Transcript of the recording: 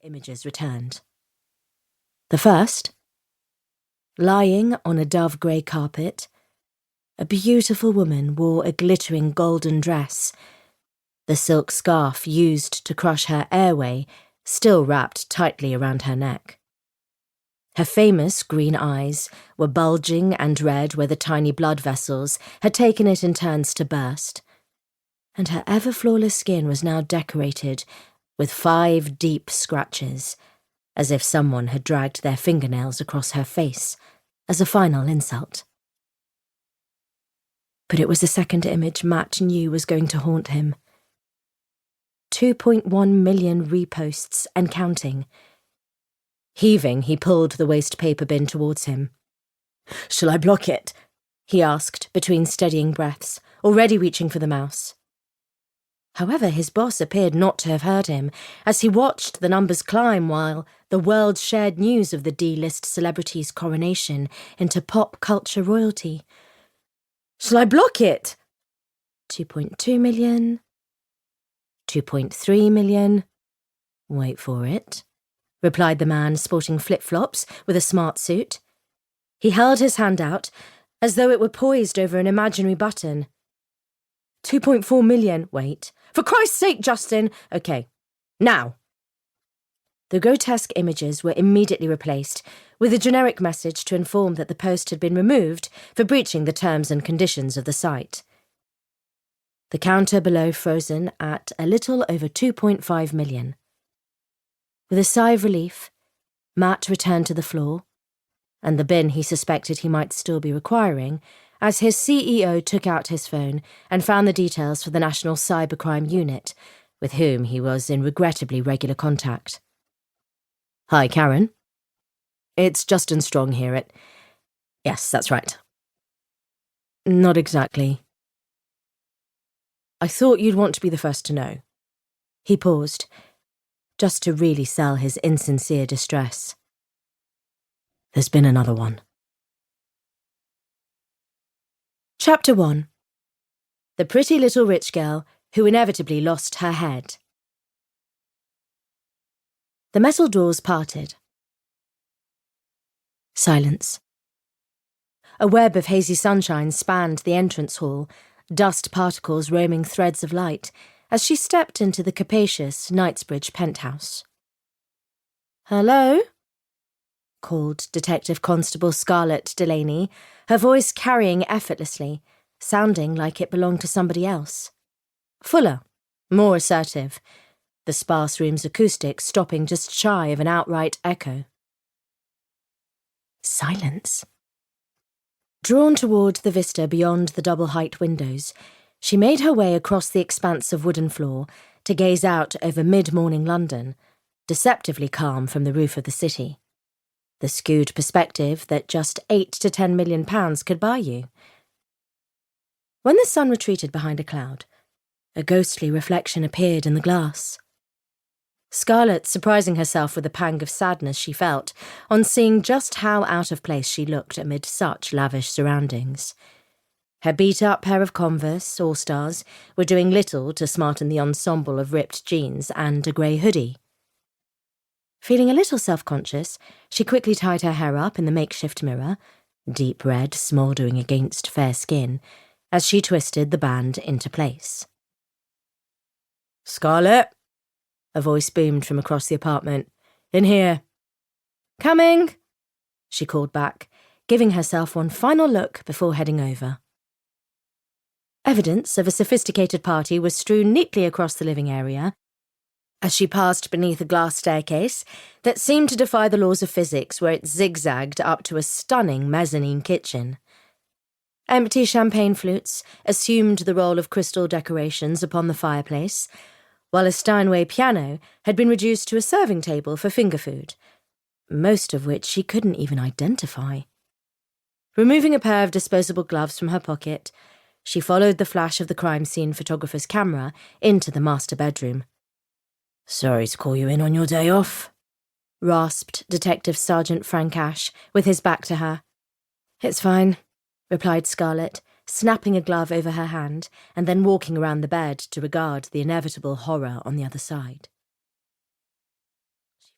images returned. The first, lying on a dove-grey carpet, a beautiful woman wore a glittering golden dress, the silk scarf used to crush her airway still wrapped tightly around her neck. Her famous green eyes were bulging and red where the tiny blood vessels had taken it in turns to burst, and her ever-flawless skin was now decorated with 5 deep scratches, as if someone had dragged their fingernails across her face as a final insult. But it was the second image Matt knew was going to haunt him. 2.1 million reposts and counting. Heaving, he pulled the waste paper bin towards him. "Shall I block it?" he asked between steadying breaths, already reaching for the mouse. However, his boss appeared not to have heard him as he watched the numbers climb while the world shared news of the D-list celebrity's coronation into pop culture royalty. "Shall I block it?" 2.2 million. 2.3 million. "Wait for it," replied the man sporting flip-flops with a smart suit. He held his hand out as though it were poised over an imaginary button. 2.4 million. Wait. "For Christ's sake, Justin!" "Okay. Now!" The grotesque images were immediately replaced with a generic message to inform that the post had been removed for breaching the terms and conditions of the site. The counter below frozen at a little over 2.5 million. With a sigh of relief, Matt returned to the floor, and the bin he suspected he might still be requiring, as his CEO took out his phone and found the details for the National Cybercrime Unit, with whom he was in regrettably regular contact. "Hi, Karen. It's Justin Strong here at..." "Yes, that's right." "Not exactly." "I thought you'd want to be the first to know." He paused, just to really sell his insincere distress. "There's been another one." Chapter 1. The pretty little rich girl who inevitably lost her head. The metal doors parted. Silence. A web of hazy sunshine spanned the entrance hall, dust particles roaming threads of light, as she stepped into the capacious Knightsbridge penthouse. "Hello?" called Detective Constable Scarlett Delaney, her voice carrying effortlessly, sounding like it belonged to somebody else. Fuller, more assertive, the sparse room's acoustics stopping just shy of an outright echo. Silence. Drawn toward the vista beyond the double-height windows, she made her way across the expanse of wooden floor to gaze out over mid-morning London, deceptively calm from the roof of the city. The skewed perspective that just £8 to £10 million could buy you. When the sun retreated behind a cloud, a ghostly reflection appeared in the glass. Scarlett surprising herself with a pang of sadness she felt on seeing just how out of place she looked amid such lavish surroundings. Her beat-up pair of Converse All-Stars were doing little to smarten the ensemble of ripped jeans and a grey hoodie. Feeling a little self-conscious, she quickly tied her hair up in the makeshift mirror, deep red smouldering against fair skin, as she twisted the band into place. "Scarlett," a voice boomed from across the apartment. "In here." "Coming," she called back, giving herself one final look before heading over. Evidence of a sophisticated party was strewn neatly across the living area, as she passed beneath a glass staircase that seemed to defy the laws of physics where it zigzagged up to a stunning mezzanine kitchen. Empty champagne flutes assumed the role of crystal decorations upon the fireplace, while a Steinway piano had been reduced to a serving table for finger food, most of which she couldn't even identify. Removing a pair of disposable gloves from her pocket, she followed the flash of the crime scene photographer's camera into the master bedroom. "Sorry to call you in on your day off," rasped Detective Sergeant Frank Ash, with his back to her. "It's fine," replied Scarlett, snapping a glove over her hand and then walking around the bed to regard the inevitable horror on the other side.